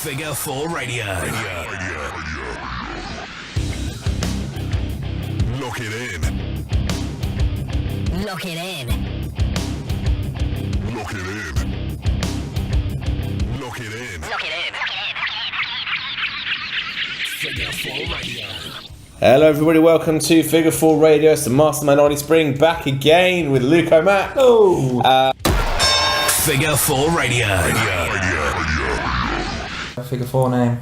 Figure 4 Radio. Lock it in. Lock it in. Lock it in. Lock it in. Lock it in. Figure 4 Radio. Hello everybody, welcome to Figure 4 Radio. It's the Mastermind and Luke-O-Mac back again with Luke-O-Mac. Figure 4 Radio. Figure 4 name.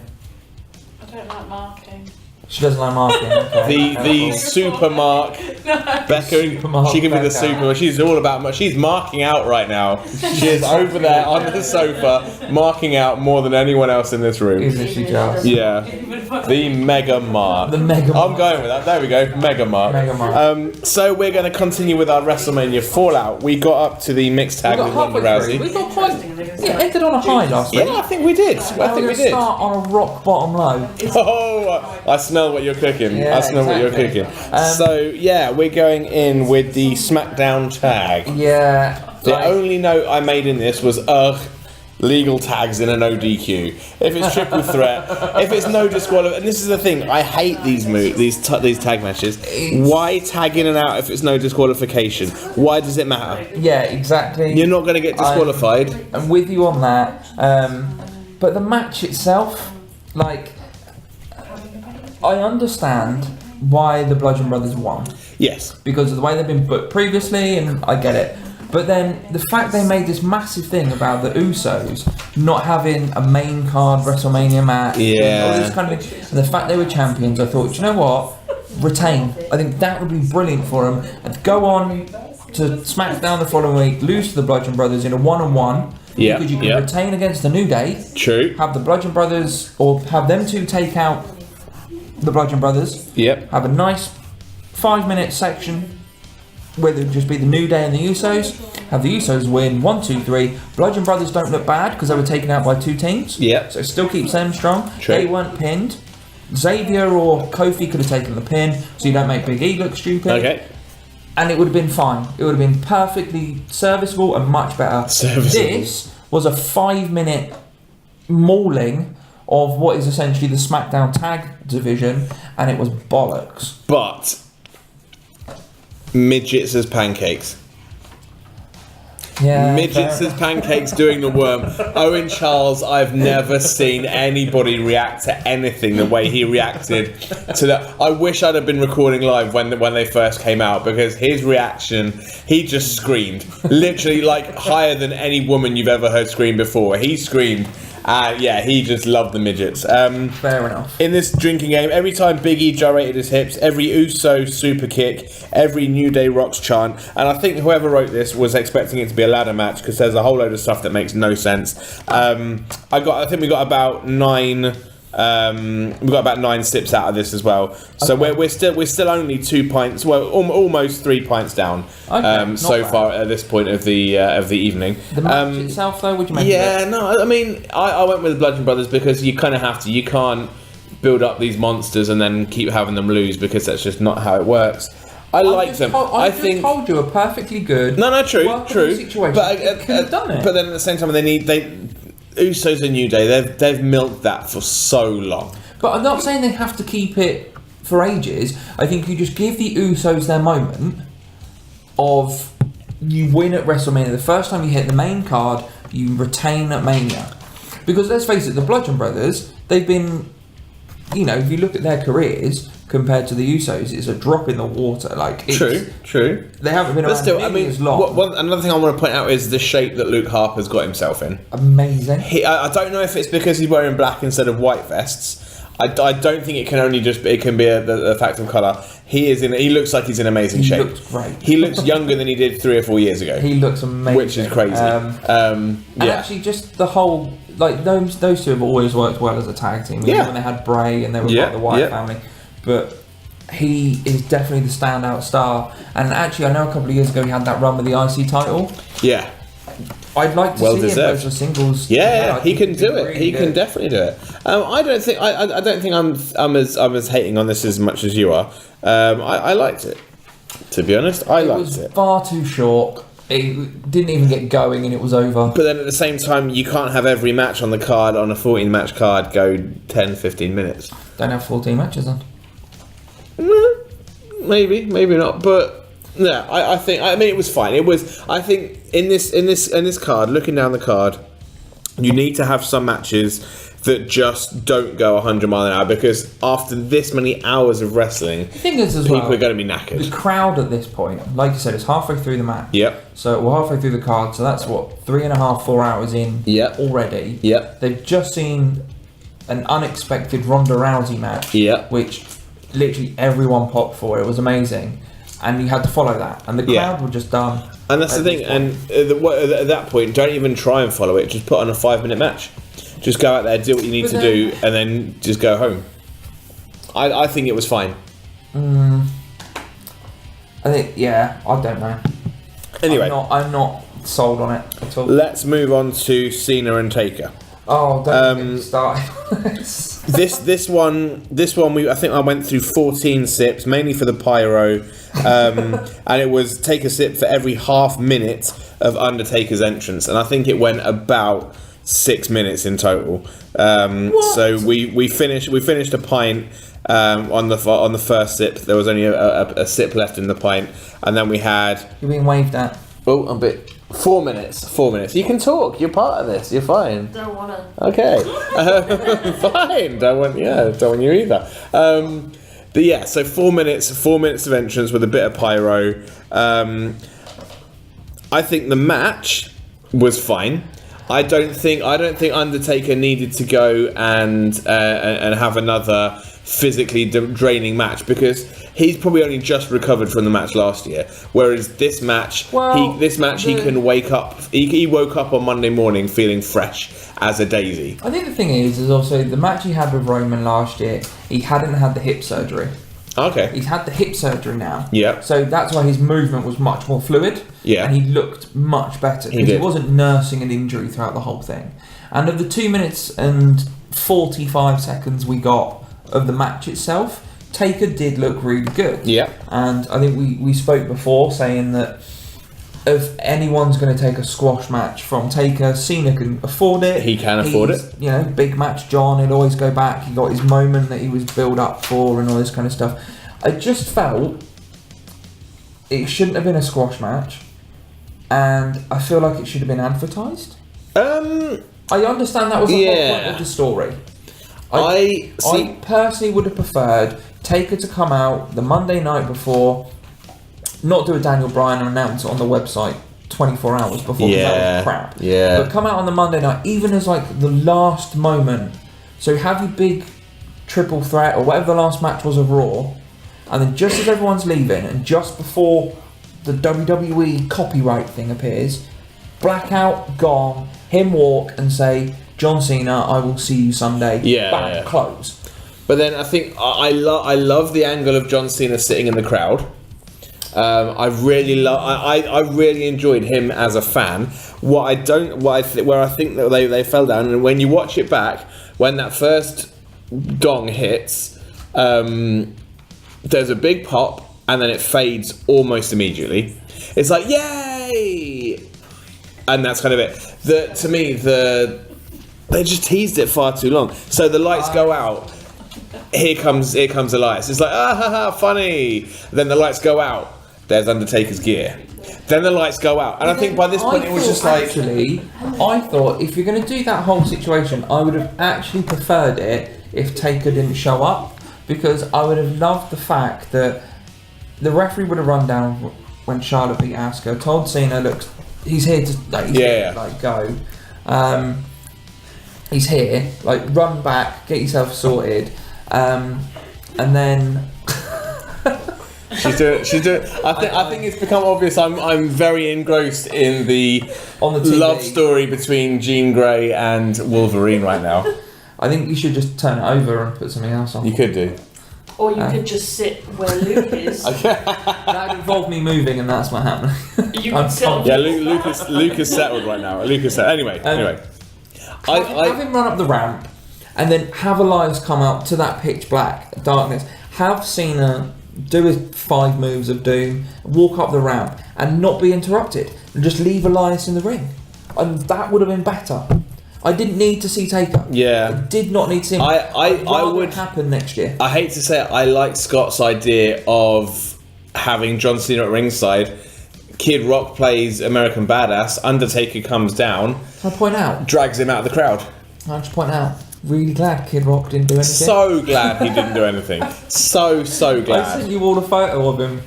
I don't like marking. She doesn't like marking. Okay. The super mark. Becca, Mark she can be the Becca. super. She's all about. She's marking out right now. She is over there on the sofa, marking out more than anyone else in this room. Isn't she just? Yeah, the mega mark. The mega I'm mark. going with that. There we go, mega mark. Mega mark. So we're going to continue with our WrestleMania Fallout. We got up to the mixed tag We with got Ronda halfway through. Rousey. We got quite. Yeah, ended on a high last week. Yeah, I think we did. I think we We're did. start on a rock bottom low. Oh, I smell what you're cooking. Yeah, I smell what you're exactly. cooking. So, yeah, we're going in with the SmackDown tag. Yeah. The only note I made in this was, legal tags in a no DQ. If it's triple threat, if it's no disqualification, and this is the thing, I hate these tag matches. Why tag in and out if it's no disqualification? Why does it matter? Yeah, exactly. You're not going to get disqualified. I'm with you on that. But the match itself, like, I understand why the Bludgeon Brothers won. Yes. Because of the way they've been booked previously, and I get it. But then the fact they made this massive thing about the Usos not having a main card WrestleMania match, and all this kind of thing, and the fact they were champions, I thought, you know what? Retain. I think that would be brilliant for them. And go on to SmackDown the following week, lose to the Bludgeon Brothers in a one-on-one. Yeah, Because you can yeah. retain against the New Day. True. Have the Bludgeon Brothers, or have them two take out the Bludgeon Brothers. Yep. Have a nice 5-minute section where it would just be the New Day and the Usos. Have the Usos win 1, 2, 3. Bludgeon Brothers don't look bad because they were taken out by 2 teams. Yep. So it still keeps them strong. True. They weren't pinned. Xavier or Kofi could have taken the pin, so you don't make Big E look stupid. Okay. And it would have been fine. It would have been perfectly serviceable and much better. Serviceable. This was a 5-minute mauling of what is essentially the SmackDown tag division, and it was bollocks. But midgets as pancakes. Yeah, Midgets fair as pancakes doing the worm. Owen Charles, I've never seen anybody react to anything the way he reacted to that. I wish I'd have been recording live when they first came out, because his reaction, he just screamed. Literally like higher than any woman you've ever heard scream before. He screamed. Yeah, he just loved the midgets. Fair enough. In this drinking game, every time Big E gyrated his hips, every Uso super kick, every New Day Rocks chant, and I think whoever wrote this was expecting it to be a ladder match because there's a whole load of stuff that makes no sense. I think we got about 9. We got about 9 sips out of this as well. So Okay. we're still only 2 pints, well, almost 3 pints down. Okay, not so bad. far at this point of the evening. The match itself, though, what do you make of Yeah, it? no, I mean, I went with the Bludgeon Brothers because you kind of have to. You can't build up these monsters and then keep having them lose, because that's just not how it works. I like them. I just told you a perfectly good. No, true. Situation. But It could have done it. But then at the same time, Usos and New Day, they've milked that for so long. But I'm not saying they have to keep it for ages. I think you just give the Usos their moment of you win at WrestleMania. The first time you hit the main card, you retain at Mania. Because let's face it, the Bludgeon Brothers, they've been, if you look at their careers compared to the Usos, it's a drop in the water. Like, it's, True. They haven't been But around still, nearly as long. another thing I want to point out is the shape that Luke Harper's got himself in. Amazing. I don't know if it's because he's wearing black instead of white vests. I don't think it can only just it can be the fact of colour. He looks like he's in amazing shape. He looks great. He looks younger than he did 3 or 4 years ago. He looks amazing. Which is crazy. And actually, just the whole, like, those two have always worked well as a tag team. Yeah. When they had Bray and they were part of the Wyatt family. But he is definitely the standout star. And actually, I know a couple of years ago he had that run with the IC title. Yeah. I'd like to Well see deserved. him as a singles. Yeah, I he think can he'd do be it. really He can good. definitely do it. I don't think I'm as hating on this as much as you are. I liked it. To be honest, I liked was it. far too short. It didn't even get going and it was over. But then at the same time, you can't have every match on the card, on a 14-match card, go 10, 15 minutes. Don't have 14 matches then. Maybe not. But yeah, I mean, it was fine. It was. I think in this card, looking down the card, you need to have some matches that just don't go 100 miles an hour, because after this many hours of wrestling, The thing is, as people well, are going to be knackered. the crowd at this point, like you said, it's halfway through the match. Yep. So we're halfway through the card, so that's what, 3.5, 4 hours in Yep. already. Yep. They've just seen an unexpected Ronda Rousey match, Yep. which literally everyone popped for. It was amazing. And you had to follow that. And the crowd were just done. And that's the thing. And at that point, don't even try and follow it. Just put on a 5-minute match. Just go out there, do what you need to do, and then just go home. I think it was fine. I think, yeah, I don't know. Anyway, I'm not sold on it at all. let's move on to Cena and Taker. Oh, don't get me started. This one, I think I went through 14 sips, mainly for the pyro, and it was take a sip for every half minute of Undertaker's entrance, and I think it went about 6 minutes in total. So we finished a pint on the first sip. There was only a sip left in the pint, and then we had. You're being waved at. Oh, a bit. 4 minutes. 4 minutes. You can talk. You're part of this. You're fine. Don't wanna. Okay. Fine. Don't want you either. But yeah, so 4 minutes. 4 minutes of entrance with a bit of pyro. I think the match was fine. I don't think Undertaker needed to go and have another physically draining match, because he's probably only just recovered from the match last year. Whereas this match, he can wake up. He woke up on Monday morning feeling fresh as a daisy. I think the thing is also the match he had with Roman last year, he hadn't had the hip surgery. Okay. He's had the hip surgery now. Yeah. So that's why his movement was much more fluid. Yeah. And he looked much better. Because he wasn't nursing an injury throughout the whole thing. And of the 2 minutes and 45 seconds we got of the match itself, Taker did look really good. Yeah. And I think we spoke before saying that if anyone's going to take a squash match from Taker, Cena can afford it. He can afford it. You know, big match John, he'd always go back. He got his moment that he was built up for and all this kind of stuff. I just felt it shouldn't have been a squash match, and I feel like it should have been advertised. I understand that was the whole point of the story. I personally would have preferred Taker to come out the Monday night before, not do a Daniel Bryan and announce it on the website 24 hours before, because that was crap. Yeah. But come out on the Monday night, even as like the last moment. So have your big triple threat or whatever the last match was of Raw, and then just as everyone's leaving and just before the WWE copyright thing appears, blackout, gone, him walk and say, John Cena, I will see you Sunday. Bang, close. But then I think I love the angle of John Cena sitting in the crowd. I really enjoyed him as a fan. Where I think that they fell down, and when you watch it back, when that first gong hits, there's a big pop, and then it fades almost immediately. It's like yay, and that's kind of it. To me, they just teased it far too long. So the lights go out. Here comes Elias. It's like funny. Then the lights go out. There's Undertaker's gear. Then the lights go out, and I think by this point it was just like. Actually, I thought if you're going to do that whole situation, I would have actually preferred it if Taker didn't show up, because I would have loved the fact that the referee would have run down when Charlotte beat Asuka, told Cena, look, he's here to go. He's here, run back, get yourself sorted, and then. She's doing. I think it's become obvious. I'm very engrossed in the love story between Jean Grey and Wolverine right now. I think you should just turn it over and put something else on. You could do. Or you could just sit where Luke is. That involved me moving, and that's what happened. Luke is settled right now. Anyway. Have him run up the ramp, and then have Elias come out to that pitch black darkness. Have Cena do his 5 moves of doom, walk up the ramp, and not be interrupted. and just leave Elias in the ring. And that would have been better. I didn't need to see Taker. Yeah. I did not need to see him. I would happen next year. I hate to say it, I like Scott's idea of having John Cena at ringside. Kid Rock plays American Badass. Undertaker comes down. Can I point out? Drags him out of the crowd. I'll just point out. Really glad Kid Rock didn't do anything. So glad he didn't do anything. So I glad. sent you all a photo of him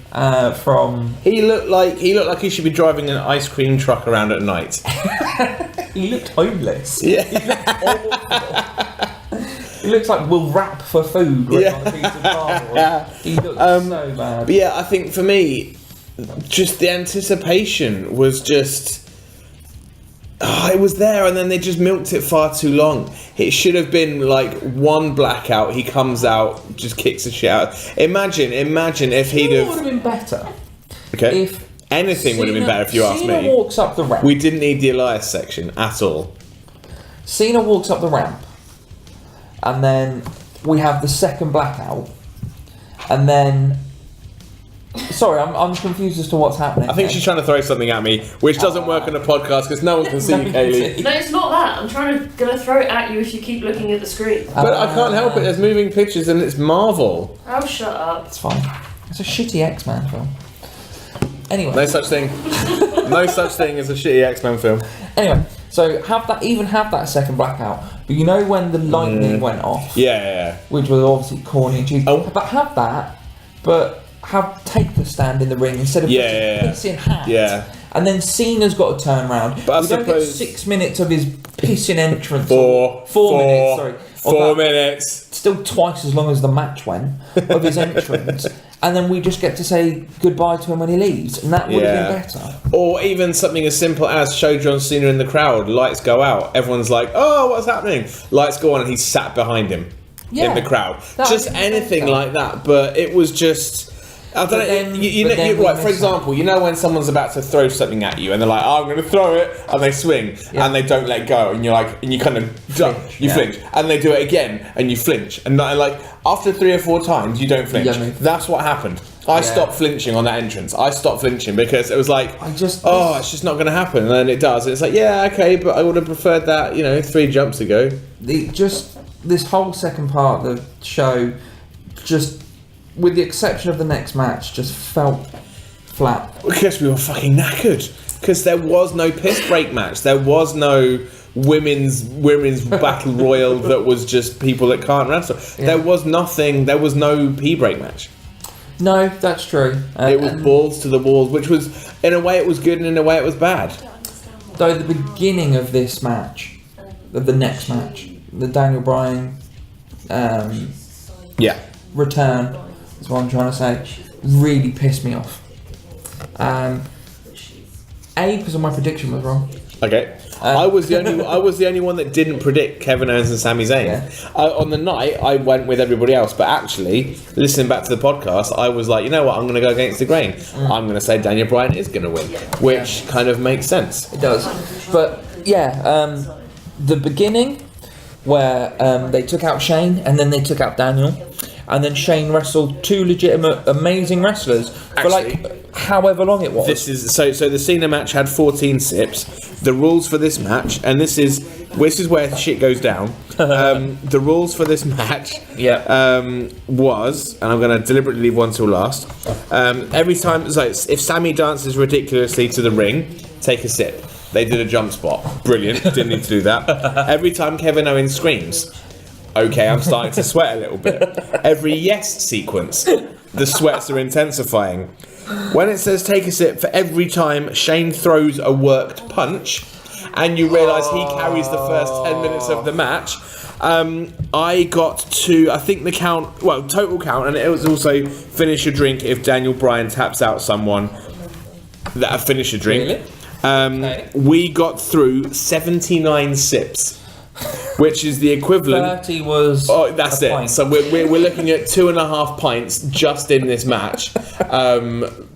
from. He looked like he should be driving an ice cream truck around at night. He looked homeless. Yeah. He looked awful. He looks like we'll rap for food on a piece of cardboard. He looks so bad. But yeah, I think for me, just the anticipation was just. It was there, and then they just milked it far too long. It should have been like one blackout. He comes out, just kicks the shit out. Imagine if he'd have. It would have been better. Okay. If anything would have been better if you asked Cena me. walks up the ramp. We didn't need the Elias section at all. Cena walks up the ramp, and then we have the second blackout, and then. Sorry, I'm confused as to what's happening. I think she's trying to throw something at me, which doesn't work on a podcast because no one can see you, Kaylee. No, it's not that. I'm gonna throw it at you if you keep looking at the screen. But I can't help it. There's moving pictures and it's Marvel. Oh, shut up. It's fine. It's a shitty X-Men film. Anyway. No such thing. No such thing as a shitty X-Men film. Anyway, so have that second blackout. But you know when the lightning went off? Yeah. Which was obviously corny and cheesy. Oh. But have that, but have Taker stand in the ring instead of pissing hats. Yeah. And then Cena's got to turn around. But I we don't get suppose 6 minutes of his pissing entrance. Four minutes, sorry. 4 minutes. Still twice as long as the match went of his entrance. And then we just get to say goodbye to him when he leaves. And that would have been better. Or even something as simple as show John Cena in the crowd, lights go out. Everyone's like, oh, what's happening? Lights go on and he's sat behind him in the crowd. Just anything like that. But it was just... I don't know. Right, for example, you know when someone's about to throw something at you and they're like, "Oh, I'm going to throw it," and they swing and they don't let go, and you're like, and you kind of flinch, and they do it again and you flinch, and like after 3 or 4 times you don't flinch. That's what happened. I stopped flinching on that entrance. I stopped flinching because it was like, it's just not going to happen, and then it does. And it's like, yeah, okay, but I would have preferred that, 3 jumps ago. This whole second part of the show just. With the exception of the next match, just felt flat. Because we were fucking knackered. Because there was no piss break match. There was no women's battle royal that was just people that can't wrestle. Yeah. There was nothing. There was no pee break match. No, that's true. It was balls to the walls, which was, in a way, it was good, and in a way, it was bad. Though the beginning of this match, of the next match, the Daniel Bryan, return. That's what I'm trying to say. Really pissed me off. Because my prediction was wrong. Okay. I was the only one that didn't predict Kevin Owens and Sami Zayn. Yeah. On the night, I went with everybody else, but actually, listening back to the podcast, I was like, you know what? I'm going to go against the grain. I'm going to say Daniel Bryan is going to win, which kind of makes sense. It does. But yeah, the beginning where they took out Shane and then they took out Daniel. And then Shane wrestled 2 legitimate, amazing wrestlers for like however long it was. This is so the Cena match had 14 sips. The rules for this match, and this is where shit goes down. The rules for this match, was, and I'm going to deliberately leave one till last. Every time, so if Sammy dances ridiculously to the ring, take a sip. They did a jump spot, brilliant. Didn't need to do that. Every time Kevin Owens screams. Okay, I'm starting to sweat a little bit. Every yes sequence, the sweats are intensifying. When it says take a sip for every time Shane throws a worked punch, and you realise he carries the first 10 minutes of the match, I got to, I think the count, total count, and it was also finish a drink if Daniel Bryan taps out someone that finish a drink. Really? We got through 79 sips which is the equivalent. 30 was. Oh, that's a it. pint. So we're looking at 2.5 pints just in this match,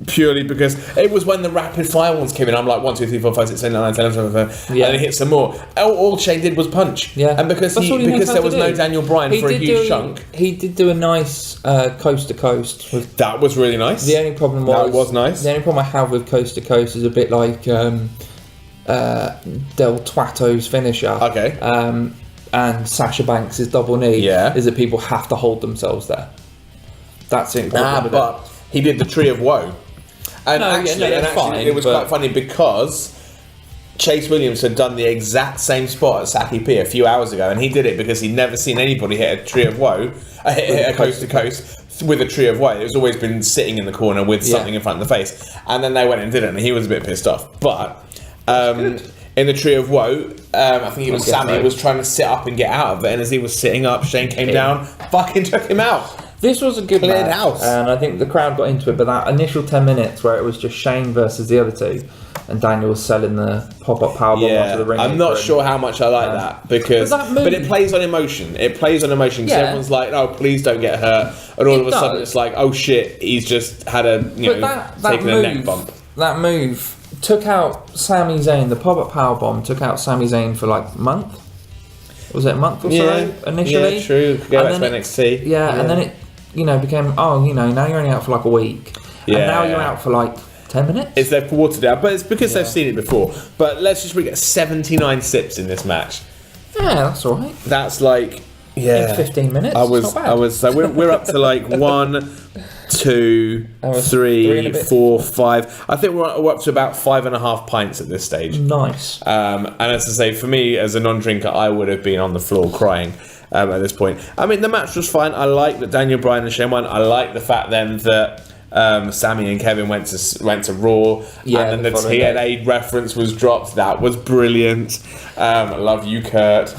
purely because it was when the rapid fire ones came in. I'm like 1, 2, 3, 4, 5, 6, 7, 8, 9, 10, 11, 12, 13, Yeah. and then hit some more. All Shane did was punch. Yeah. And because That's all he knows because how there to was do. no Daniel Bryan He for a did huge do- chunk, He did do a nice coast to coast with. that was really nice. The only problem That was nice. The only problem I have with coast to coast is a bit like Del Twato's finisher. Okay. And Sasha Banks' double knee. Yeah. Is that people have to hold themselves there. That's it. But he did the Tree of Woe. And that's fine, it was but- quite funny because Chase Williams had done the exact same spot at Saki P a few hours ago, and he did it because he'd never seen anybody hit a Tree of Woe, hit a coast to coast with a Tree of Woe. It's always been sitting in the corner with something in front of the face, and then they went and did it, and he was a bit pissed off. But in the Tree of Woe, I think it was Sammy was trying to sit up and get out of it, and as he was sitting up, Shane came down, fucking took him out. This was a good Cleared match, house. and I think the crowd got into it. But that initial 10 minutes where it was just Shane versus the other two, and Daniel was selling the pop-up powerbomb onto the ring. I'm not sure how much I like that because, But that move- but it plays on emotion. It plays on emotion because Yeah. everyone's like, "Oh, please don't get hurt," and all It of a sudden does. it's like, "Oh shit, he's just had a taken a neck bump." That move took out Sami Zayn. The pop-up powerbomb took out Sami Zayn for like a month. Was it a month or so initially? Yeah, true. Go And back to then NXT. Yeah, and then it became now you're only out for like a week. Yeah. And now you're out for like 10 minutes. It's they've watered down, but it's because they've seen it before. But let's just get 79 sips in this match. Yeah, that's all right. That's like in 15 minutes. So we're up to like 1, 2, three and a 3, bit. 4, 5. I think we're up to about 5.5 pints at this stage. Nice. And as I say, for me as a non-drinker, I would have been on the floor crying at this point. I mean, the match was fine. I like that Daniel Bryan and Shane won. I like the fact then that Sammy and Kevin went to Raw, and then the TNA reference was dropped. That was brilliant. Love you, Kurt.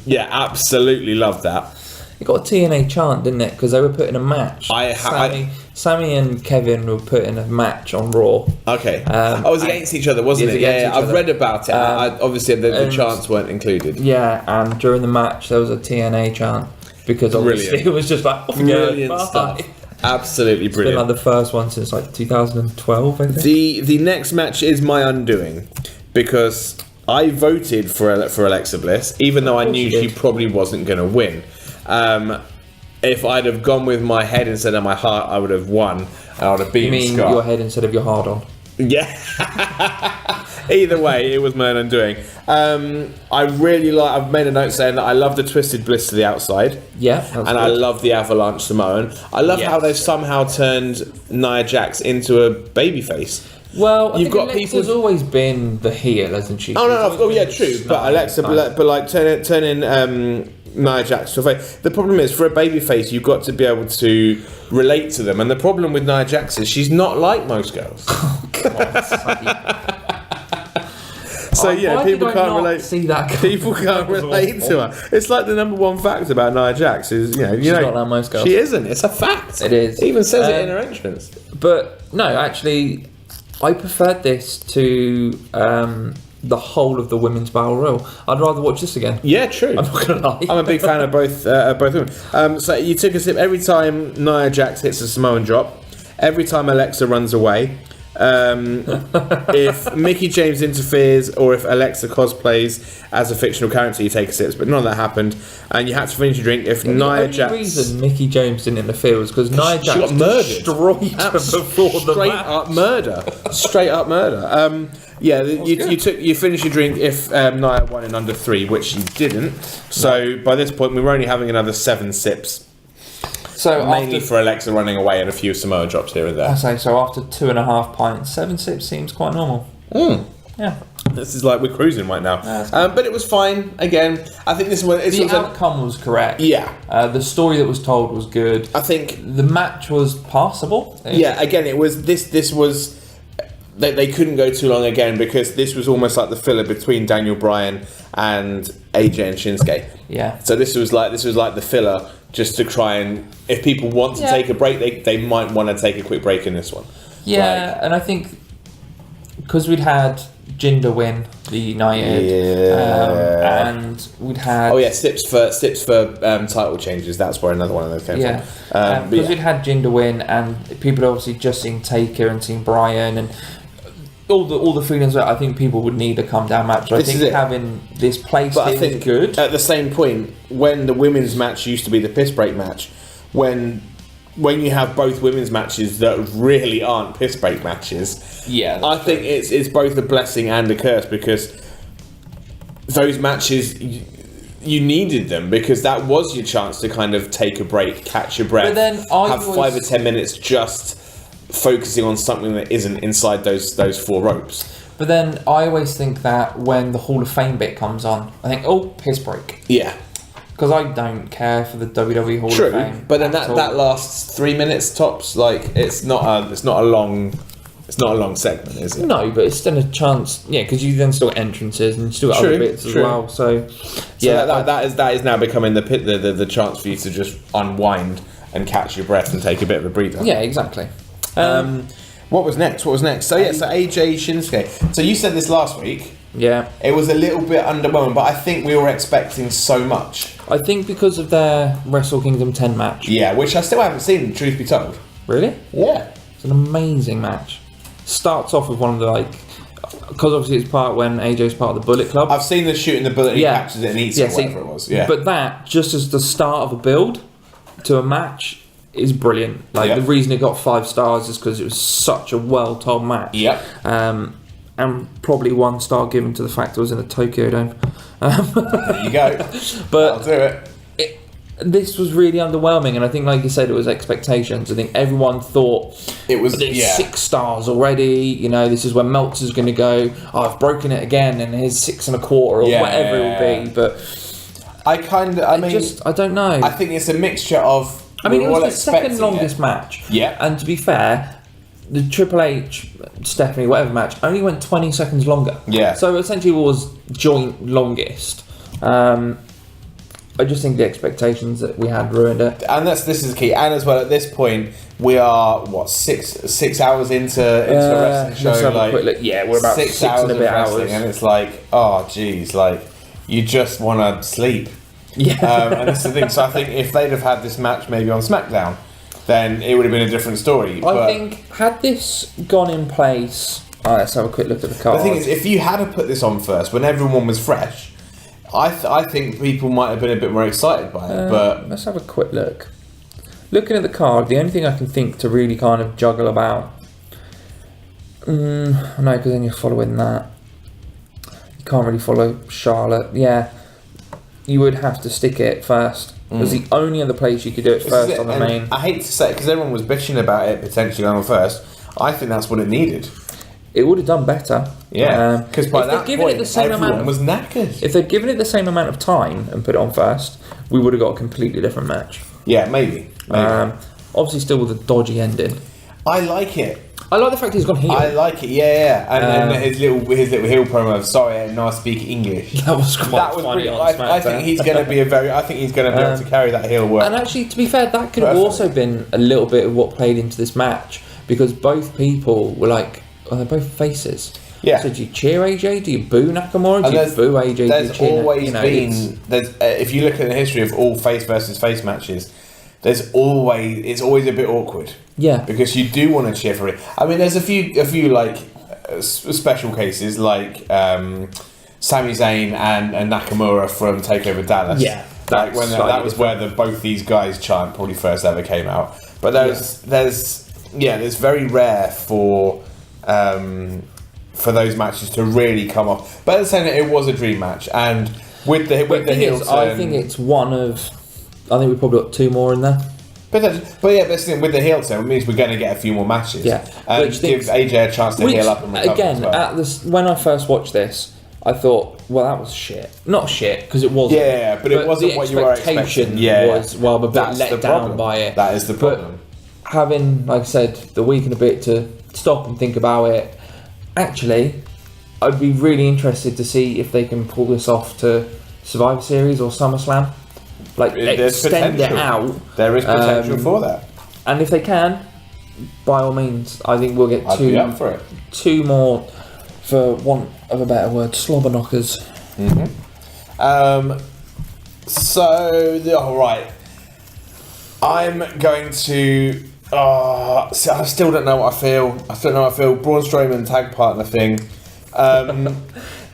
Yeah, absolutely love that. It got a TNA chant, didn't it? Because they were putting a match. Sammy and Kevin were putting a match on Raw. Okay. It was against each other, wasn't it? Yeah, I've read about it. Obviously, the chants weren't included. Yeah, and during the match, there was a TNA chant. Because obviously it was just like, brilliant stuff. Absolutely brilliant. It's been like the first one since like 2012, I think. The next match is my undoing because I voted for Alexa Bliss, even though I knew she probably wasn't going to win. If I'd have gone with my head instead of my heart, I would have won. And I would have beaten You mean Scott. your head instead of your hard on? Yeah. Either way, it was my undoing. I've made a note saying that I love the Twisted Bliss to the outside. Yeah. And I love the Avalanche Samoan. I love how they've somehow turned Nia Jax into a babyface. Well, You've got Alexa's people always been the heel, hasn't she? Oh yeah, true. But Alexa, but turning Nia Jax to a face. The problem is, for a babyface, you've got to be able to relate to them. And the problem with Nia Jax is she's not like most girls. So yeah, people can't relate. See that? People can't relate to her. It's like the number one fact about Nia Jax is, she's not like most girls. She isn't. It's a fact. It is. It even says it in her entrance. But no, actually, I preferred this to the whole of the women's battle royal. I'd rather watch this again. Yeah, true. I'm not gonna lie. I'm a big fan of both women. So you took a sip every time Nia Jax hits a Samoan drop, every time Alexa runs away. If Mickie James interferes or if Alexa cosplays as a fictional character, you take a sip, but none of that happened, and you had to finish your drink. If Nia Jax, the reason Mickie James didn't interfere was because Nia Jax got murdered. destroyed her before the straight match. up murder, straight up murder. You finish your drink if Nia won in under 3, which she didn't. So by this point, we were only having another 7 sips. So mainly for Alexa running away and a few Samoa drops here and there. I say so. After 2.5 pints, 7 sips seems quite normal. Yeah. This is like we're cruising right now. But it was fine. Again, I think this one. The outcome was correct. Yeah. The story that was told was good. I think the match was passable. Yeah. Again, it was this was. They couldn't go too long again because this was almost like the filler between Daniel Bryan and AJ and Shinsuke. Yeah. So this was like the filler just to try and if people want to take a break, they might want to take a quick break in this one. Yeah, and I think because we'd had Jinder win the United, and we'd had Sips for title changes. That's where another one of those came from. Because we'd had Jinder win, and people had obviously just seen Taker and seen Bryan and all the feelings that I think people would need a come down match. I think having this place is good. At the same point, when the women's match used to be the piss break match, when you have both women's matches that really aren't piss break matches, I think it's both a blessing and a curse, because those matches you needed them, because that was your chance to kind of take a break, catch your breath, but then have 5 or 10 minutes just focusing on something that isn't inside those 4 ropes. But then I always think that when the Hall of Fame bit comes on, I think, piss break. Yeah. Because I don't care for the WWE Hall of Fame. But then that lasts 3 minutes tops. Like, it's not a long segment, is it? No, but it's still a chance. Yeah, because you then still got entrances and you still got other bits as well. So that is now becoming the chance for you to just unwind and catch your breath and take a bit of a breather. Yeah, exactly. What was next? So AJ Shinsuke. So you said this last week. Yeah. It was a little bit underwhelming, but I think we were expecting so much. I think because of their Wrestle Kingdom 10 match. Yeah, which I still haven't seen, truth be told. Really? Yeah. It's an amazing match. Starts off with one of the, because obviously it's when AJ's part of the Bullet Club. I've seen the shooting the bullet, he catches it and eats it, or whatever it was. Yeah. But that, just as the start of a build to a match, is brilliant. The reason it got 5 stars is because it was such a well told match. Yeah. And probably 1 star given to the fact it was in the Tokyo Dome. There you go. But I'll do it. This was really underwhelming, and I think, like you said, it was expectations. I think everyone thought it was 6 stars already. This is where Meltzer's going to go. I've broken it again, and here's 6.25 or whatever it will be. But I don't know. I think it's a mixture of. It was the second longest match. Yeah. And to be fair, the Triple H, Stephanie, whatever match, only went 20 seconds longer. Yeah. So essentially it was joint longest. I just think the expectations that we had ruined it. And this is the key. And as well, at this point, we are, 6 hours into a wrestling show? Let's have a quick look. Yeah, we're about 6 and a bit hours. And it's oh, geez, you just want to sleep. Yeah. And that's the thing. So I think if they'd have had this match maybe on SmackDown, then it would have been a different story. I think, had this gone in place... Alright, let's have a quick look at the card. The thing is, if you had to put this on first, when everyone was fresh, I think people might have been a bit more excited by it. But let's have a quick look. Looking at the card, the only thing I can think to really kind of juggle about... no, because then you're following that. You can't really follow Charlotte. Yeah. You would have to stick it first. It was the only other place you could do it first on the main. I hate to say it because everyone was bitching about it potentially on first. I think that's what it needed. It would have done better. Yeah, because by that point, everyone was knackered. If they'd given it the same amount of time and put it on first, we would have got a completely different match. Yeah, maybe. Obviously, still with a dodgy ending. I like it. I like the fact he's gone heel. I like it, yeah. And then his little heel promo of "Sorry, I know I speak English." That was quite funny. I think he's going to be able to carry that heel work. And actually, to be fair, that could have also been a little bit of what played into this match, because both people were they're both faces. Yeah. So do you cheer AJ? Do you boo Nakamura? Do you boo AJ? There's always been. If you look at the history of all face versus face matches, it's always a bit awkward. Yeah. Because you do want to cheer for it. I mean, there's a few special cases like Sami Zayn and Nakamura from Takeover Dallas. Yeah. That was where both these guys chant probably first ever came out. But there's very rare for those matches to really come off. But at the same time, it was a dream match, and with the heel turn, I think it's one of. I think we probably got 2 more in there. But with the heel turn, it means we're going to get a few more matches. Yeah, and give AJ a chance to heal up and recover. Again, as well. When I first watched this, I thought, well, that was shit. Not shit, because it wasn't. Yeah, but it wasn't what you were expecting. Yeah, was a bit let down by it. That is the problem. But having, like I said, the week and a bit to stop and think about it, actually, I'd be really interested to see if they can pull this off to Survivor Series or SummerSlam. Extend it out. There is potential for that. And if they can, by all means, I think we'll get I'd be up for it. 2 more for want of a better word, slobber knockers. Right. I'm going to. So I still don't know what I feel. Braun Strowman tag partner thing.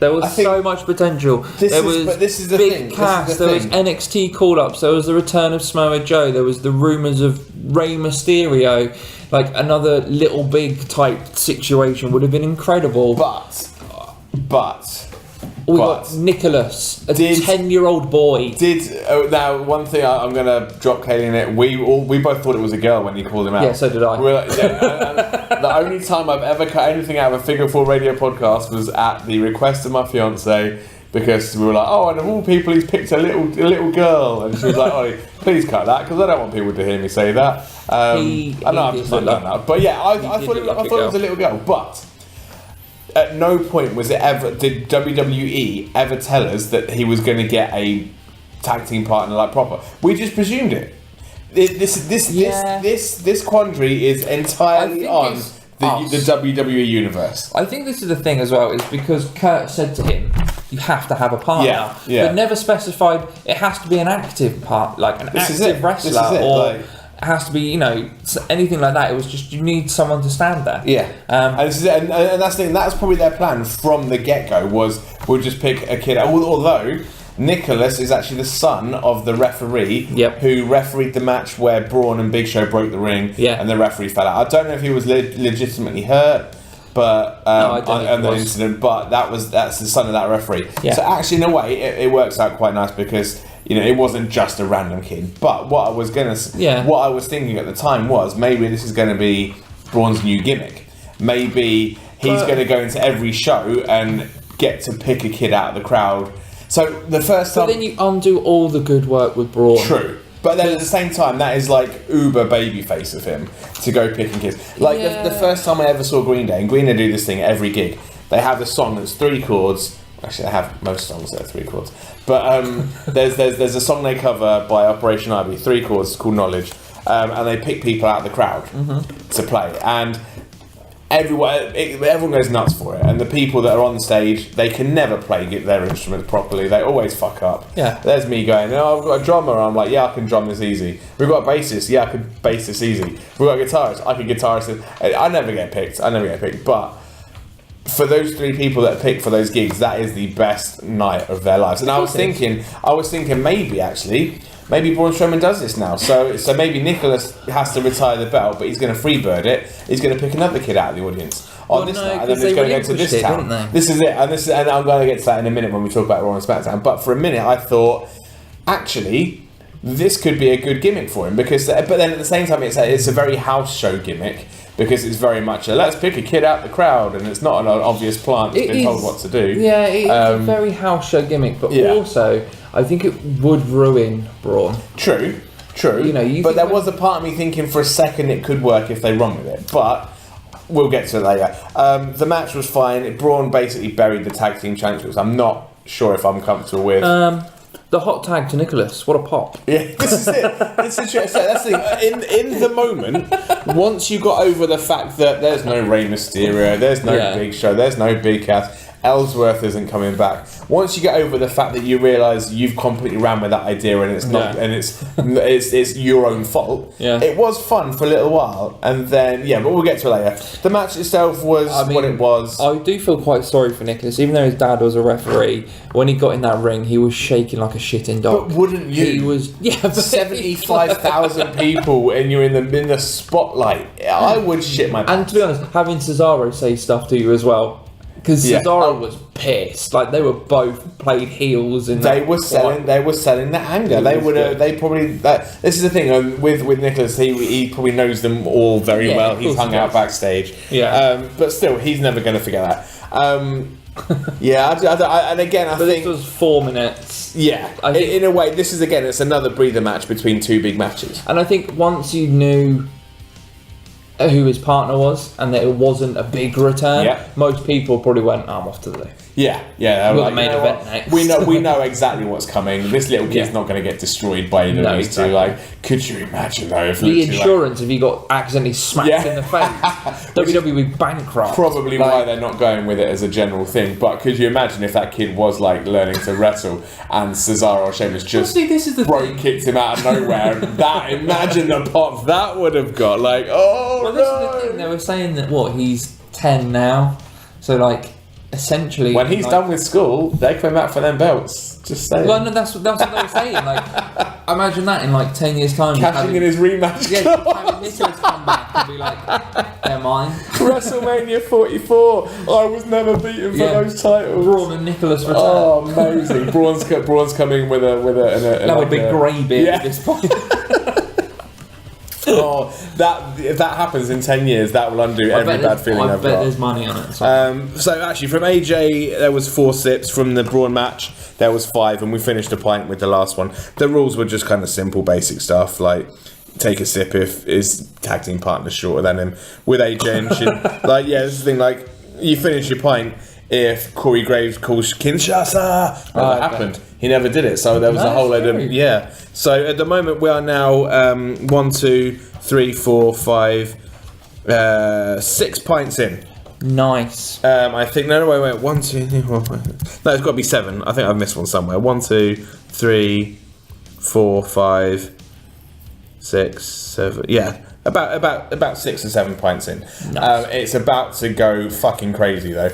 There was so much potential. There was big cast. There was NXT call-ups. There was the return of Samoa Joe. There was the rumours of Rey Mysterio. Like another little big type situation would have been incredible. But we got Nicholas, a 10-year-old boy. Now one thing I'm going to drop Kaylee in it. We both thought it was a girl when he called him out. Yeah, so did I. And the only time I've ever cut anything out of a Figure 4 radio podcast was at the request of my fiance, because we were like, and of all people, he's picked a little girl, and she was like, "Oh, please cut that, because I don't want people to hear me say that." I know I'm just not done that, but yeah, I thought it was a little girl, but. At no point did WWE ever tell us that he was going to get a tag team partner like proper. We just presumed it. This quandary is entirely on the WWE universe. I think this is the thing as well, is because Kurt said to him, "You have to have a partner," but never specified it has to be an active part, like an active wrestler, or. It has to be, anything like that. It was just, you need someone to stand there. Yeah. And that's the thing. That's probably their plan from the get-go, was we'll just pick a kid. Although Nicholas is actually the son of the referee who refereed the match where Braun and Big Show broke the ring and the referee fell out. I don't know if he was legitimately hurt, but on the incident, but that's the son of that referee. Yeah. So actually, in a way, it works out quite nice, because it wasn't just a random kid. But what I was thinking at the time was, maybe this is going to be Braun's new gimmick. Maybe he's going to go into every show and get to pick a kid out of the crowd. So the first time, but then you undo all the good work with Braun. True. But then at the same time, that is like uber babyface of him to go picking kids. Like the first time I ever saw Green Day, and Green Day do this thing at every gig. They have a song that's 3 chords. Actually, they have most songs that are 3 chords. But there's a song they cover by Operation Ivy, 3 chords, called Knowledge, and they pick people out of the crowd to play. And everyone goes nuts for it, and the people that are on stage, they can never play their instruments properly. They always fuck up. Yeah. There's me going, I've got a drummer. I'm like, I can drum this easy. We've got a bassist. I can bass this easy. We've got a guitarist. I can guitarist this. I never get picked. But for those 3 people that are picked for those gigs, that is the best night of their lives. And I was thinking maybe Braun Strowman does this now. So maybe Nicholas has to retire the belt, but he's going to freebird it. He's going to pick another kid out of the audience on this night, and then he's going to go to this town. This is it, and I'm going to get to that in a minute when we talk about Raw and SmackDown. But for a minute, I thought, actually, this could be a good gimmick for him, because. But then at the same time, it's a very house show gimmick. Because it's very much let's pick a kid out the crowd, and it's not an obvious plant that's been told what to do. Yeah, it's a very house show gimmick, but also I think it would ruin Braun. True. But there was a part of me thinking for a second it could work if they run with it. But we'll get to it later. The match was fine. Braun basically buried the tag team championships. I'm not sure if I'm comfortable with. The hot tag to Nicholas, what a pop. Yeah, this is it. That's the thing. In the moment, once you got over the fact that there's no Rey Mysterio, there's no Big Show, there's no Big Cass, Ellsworth isn't coming back. Once you get over the fact that you realise you've completely ran with that idea and it's not, and it's your own fault. Yeah. It was fun for a little while, and then but we'll get to it later. The match itself was what it was. I do feel quite sorry for Nicholas, even though his dad was a referee. When he got in that ring, he was shaking like a shitting dog. But wouldn't you? He was 75,000 people, and you're in the spotlight. I would shit my pants. And to be honest, having Cesaro say stuff to you as well. Because Cesaro was pissed. Like, they were both played heels, and they were selling the anger. This is the thing with Nicholas. He probably knows them all very well. He's hung out backstage. Yeah. But still, he's never going to forget that. And again, I think this was 4 minutes. Yeah. In a way, this is it's another breather match between 2 big matches. And I think once you knew who his partner was and that it wasn't a big return, most people probably went, I'm off to the Yeah, yeah. We've got like, the main you know event what? next. We know exactly what's coming. This little kid's Yeah. not going to get destroyed by either of these exactly. two. Like, could you imagine though if The literally, insurance if you got accidentally smacked Yeah. in the face. WWE bankrupt. probably Like, why they're not going with it as a general thing. But could you imagine if that kid was like learning to wrestle and Cesaro or Sheamus just see, this is the thing. kicked him out of nowhere? Imagine the pop that would have got. Like, oh Well, this is the thing. They were saying that he's 10 now, so like essentially when he's like, done with school, they're coming back for them belts. Just saying. Well, no, that's what they were saying. Like, imagine that in like 10 years' time. Cashing in his rematch. Yeah, having Nicholas come back and be like, they're mine. WrestleMania 44. I was never beaten for those titles. Braun and Nicholas return. Oh, amazing! Braun's coming with a He'll have a big grey beard yeah. at this point. Oh, if that happens in 10 years, that will undo every bad feeling I I've bet got. there's money on it. So. So actually, from AJ, there was 4 sips. From the Braun match, there was 5, and we finished a pint with the last one. The rules were just kind of simple, basic stuff, like take a sip if his tag team partner's shorter than him. With AJ and shit, like this is the thing, like you finish your pint if Corey Graves calls Kinshasa. Never happened. He never did it. So there was a whole load of So at the moment we are now 1, 2, 3, 4, 5, 6 pints in. Nice. I think wait. 1, 2, 3, 4, 5. No, it's got to be 7. I think I've missed one somewhere. 1, 2, 3, 4, 5, 6, 7. Yeah, about 6 or 7 pints in. Nice. It's about to go fucking crazy though.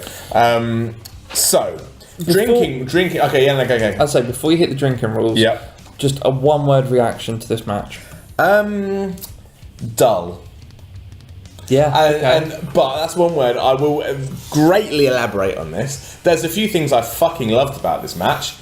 So drinking. Okay, yeah, okay. I'd say before you hit the drinking rules. Yep. Just a one-word reaction to this match. Dull. Yeah. But that's one word. I will greatly elaborate on this. There's a few things I fucking loved about this match.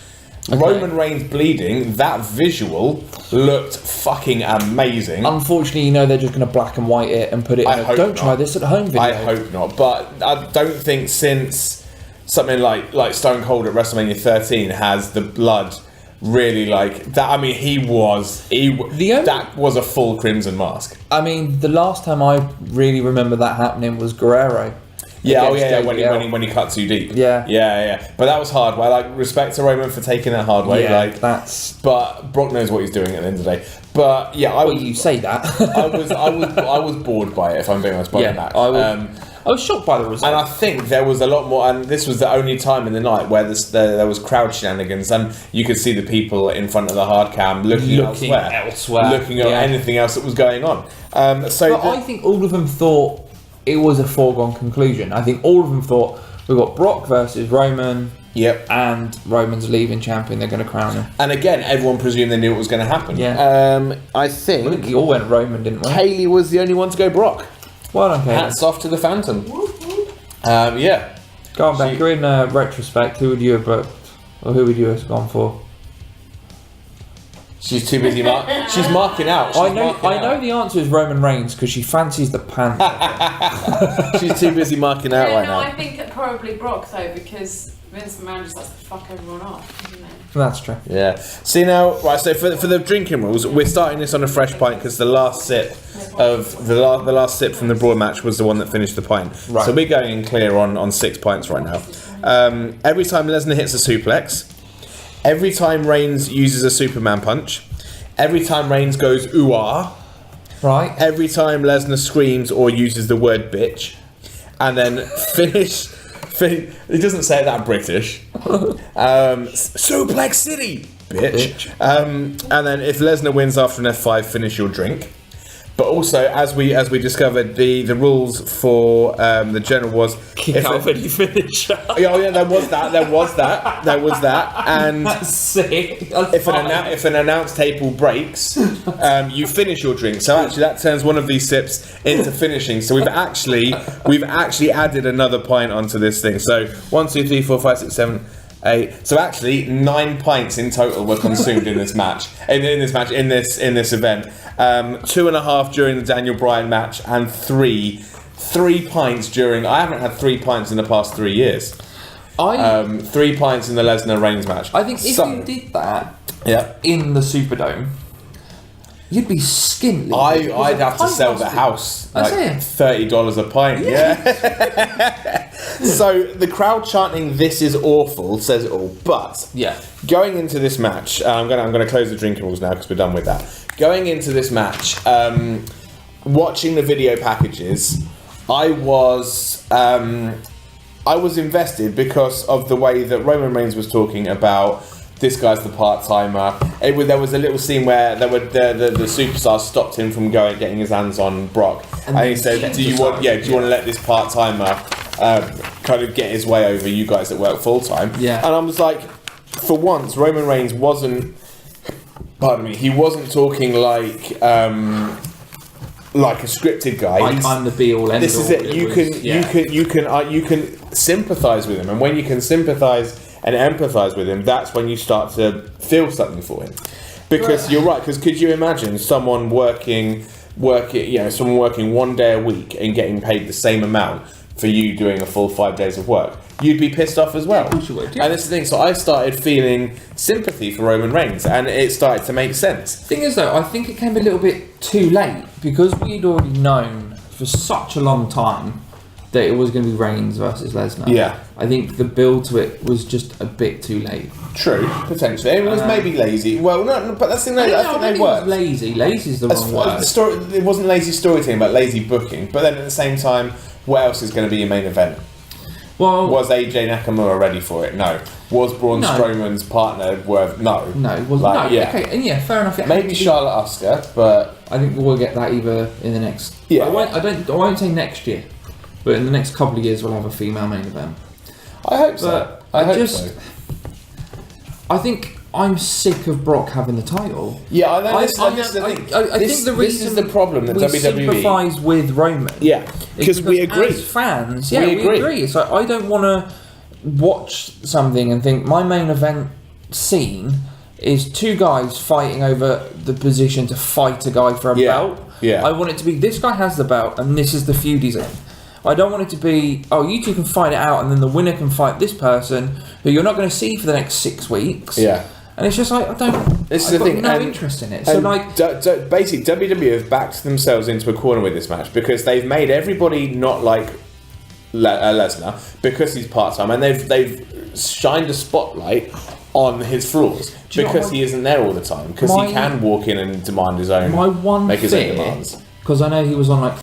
Okay. Roman Reigns bleeding, that visual looked fucking amazing. Unfortunately, they're just going to black and white it and put it in a don't try this at home video. I hope not. But I don't think since something like Stone Cold at WrestleMania 13 has the blood really like that. I mean, that was a full crimson mask. I mean, the last time I really remember that happening was Guerrero. Yeah, when he cut too deep. Yeah. But that was hard. Well, like respect to Roman for taking that hard way. Yeah, like But Brock knows what he's doing at the end of the day. But yeah, you say that. I was bored by it. If I'm being honest, by that. I was shocked by the result. And I think there was a lot more, and this was the only time in the night where there was crowd shenanigans, and you could see the people in front of the hard cam looking elsewhere, looking at anything else that was going on. I think all of them thought it was a foregone conclusion. I think all of them thought we've got Brock versus Roman. Yep. And Roman's leaving champion. They're going to crown him. And again, everyone presumed they knew it was going to happen. Yeah. I think we all went Roman, didn't we? Haley was the only one to go Brock. Well done, Haley. Hats off to the Phantom. Yeah. Go on, Becker. In retrospect, who would you have booked, or who would you have gone for? She's too busy. She's marking out. I know the answer is Roman Reigns because she fancies the Panther. She's too busy marking out right now. I think probably Brock though, because Vince McMahon just lets the fuck everyone off, isn't it? That's true. Yeah. See now, right? So for the drinking rules, we're starting this on a fresh pint because the last sip of the last sip from the Braun match was the one that finished the pint. Right. So we're going clear on 6 pints right now. Every time Lesnar hits a suplex, every time Reigns uses a Superman punch, every time Reigns goes ooh-ah, right? Every time Lesnar screams or uses the word bitch, and then finish. He doesn't say that British. Suplex City, bitch. And then if Lesnar wins after an F5, finish your drink. But also, as we discovered, the rules for the general was kick out when you finish. Oh yeah, there was that, and that's sick. If an announce table breaks, you finish your drink. So actually, that turns one of these sips into finishing. So we've actually added another pint onto this thing. So 1, 2, 3, 4, 5, 6, 7. 8. So actually, 9 pints in total were consumed in this match. In this event, 2.5 during the Daniel Bryan match, and 3 pints during. I haven't had 3 pints in the past 3 years. 3 pints in the Lesnar Reigns match. I think if you did that, in the Superdome, you'd be skint. I'd have to sell the house. Like $30 a pint. Yeah. So the crowd chanting "This is awful" says it all. But Yeah. going into this match, I'm gonna close the drinkables now because we're done with that. Going into this match, watching the video packages, I was invested because of the way that Roman Reigns was talking about this guy's the part-timer. There was a little scene where the superstar stopped him from getting his hands on Brock, and he said, "Do you want to let this part-timer kind of get his way over you guys that work full-time?" Yeah. And I was like, for once, Roman Reigns wasn't. Pardon me. He wasn't talking like a scripted guy. I'm the be-all, end-all. This is it. You can sympathise with him, and when you can sympathise and empathise with him, that's when you start to feel something for him. Because you're right. Because could you imagine someone working 1 day a week and getting paid the same amount for you doing a full 5 days of work? You'd be pissed off as well. Yeah, of course you would, yeah. And that's the thing. So I started feeling sympathy for Roman Reigns, and it started to make sense. Thing is, though, I think it came a little bit too late because we'd already known for such a long time that it was going to be Reigns versus Lesnar. Yeah. I think the build to it was just a bit too late. True, potentially. It was maybe lazy. Well, no, but that's the thing. I think they worked. Lazy. Lazy is the wrong word. It wasn't lazy storytelling, but lazy booking. But then at the same time, what else is going to be your main event? Well, was AJ Nakamura ready for it? No. Was Braun Strowman's partner worth? No. No, it wasn't. Like, no, yeah. okay, and yeah, fair enough. Maybe Charlotte Asuka, but I think we'll get that either in the next. Yeah. I won't say next year, but in the next couple of years we'll have a female main event. I hope so. But I hope so. I think I'm sick of Brock having the title. Yeah, I know. I This think the reason this is the problem that we WWE sympathise with Roman. Yeah, because we agree. As fans, We agree. It's like I don't want to watch something and think my main event scene is two guys fighting over the position to fight a guy for a belt. Yeah. I want it to be this guy has the belt and this is the feud he's in. I don't want it to be, you two can fight it out and then the winner can fight this person who you're not going to see for the next 6 weeks. Yeah. And it's just like, I've got no interest in it. So basically WWE have backed themselves into a corner with this match because they've made everybody not like Lesnar because he's part-time, and they've shined a spotlight on his flaws because he isn't there all the time, because he can walk in and demand his own, my one make his own fear, demands. Because I know he was on like